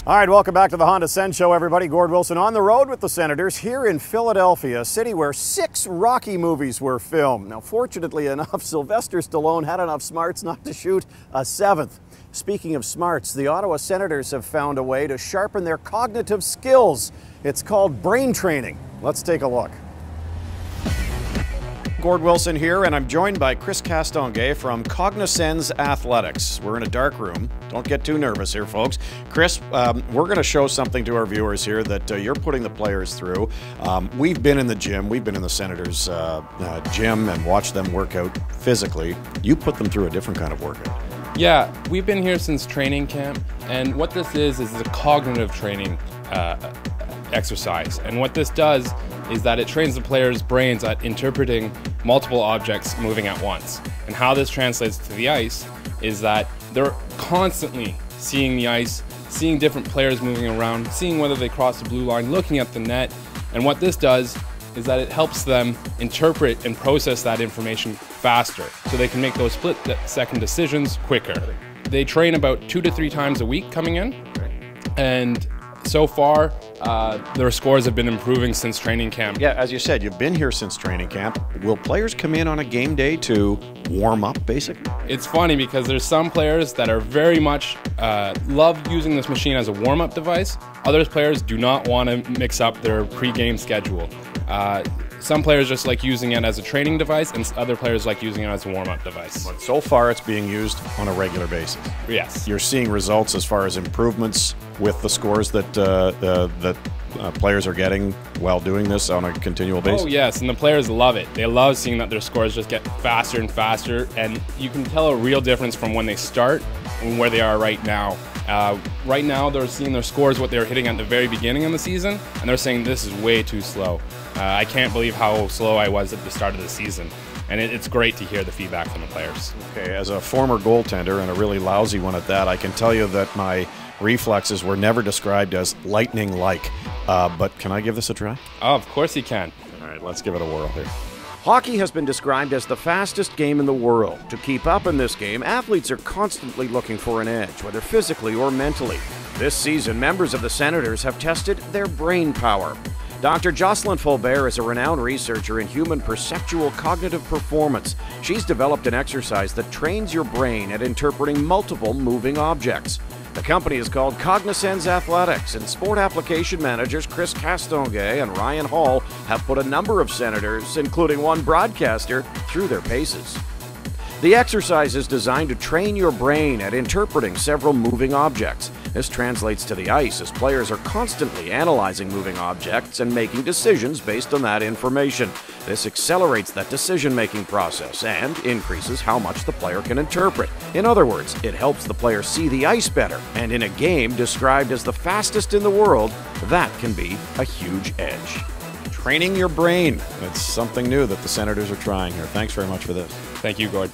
All right, welcome back to the Honda Sens Show, everybody. Gord Wilson on the road with the Senators here in Philadelphia, a city where 6 Rocky movies were filmed. Now, fortunately enough, Sylvester Stallone had enough smarts not to shoot a 7th. Speaking of smarts, the Ottawa Senators have found a way to sharpen their cognitive skills. It's called brain training. Let's take a look. Gord Wilson here, and I'm joined by Chris Castonguay from Sens Athletics. We're in a dark room. Don't get too nervous here, folks. Chris, we're going to show something to our viewers here that you're putting the players through. We've been in the gym. We've been in the Senators' gym and watched them work out physically. You put them through a different kind of workout. Yeah, we've been here since training camp, and what this is a cognitive training exercise. And what this does is that it trains the players' brains at interpreting multiple objects moving at once. And how this translates to the ice is that they're constantly seeing the ice, seeing different players moving around, seeing whether they cross the blue line, looking at the net. And what this does is that it helps them interpret and process that information faster, so they can make those split-second decisions quicker. They train about 2 to 3 times a week coming in, and so far, their scores have been improving since training camp. Yeah, as you said, you've been here since training camp. Will players come in on a game day to warm up, basically? It's funny because there's some players that are very much love using this machine as a warm-up device. Other players do not want to mix up their pre-game schedule. Some players just like using it as a training device, and other players like using it as a warm-up device. But so far, it's being used on a regular basis. Yes. You're seeing results as far as improvements with the scores that players are getting while doing this on a continual basis? Oh yes, and the players love it. They love seeing that their scores just get faster and faster, and you can tell a real difference from when they start and where they are right now. Right now, they're seeing their scores, what they were hitting at the very beginning of the season, and they're saying this is way too slow. I can't believe how slow I was at the start of the season. And it's great to hear the feedback from the players. Okay, as a former goaltender, and a really lousy one at that, I can tell you that my reflexes were never described as lightning-like. But can I give this a try? Oh, of course you can. All right, let's give it a whirl here. Hockey has been described as the fastest game in the world. To keep up in this game, athletes are constantly looking for an edge, whether physically or mentally. This season, members of the Senators have tested their brain power. Dr. Jocelyn Fulbert is a renowned researcher in human perceptual cognitive performance. She's developed an exercise that trains your brain at interpreting multiple moving objects. The company is called Sens Athletics, and sport application managers Chris Castonguay and Ryan Hall have put a number of Senators, including one broadcaster, through their paces. The exercise is designed to train your brain at interpreting several moving objects. This translates to the ice as players are constantly analyzing moving objects and making decisions based on that information. This accelerates that decision-making process and increases how much the player can interpret. In other words, it helps the player see the ice better, and in a game described as the fastest in the world, that can be a huge edge. Training your brain. It's something new that the Senators are trying here. Thanks very much for this. Thank you, Gord.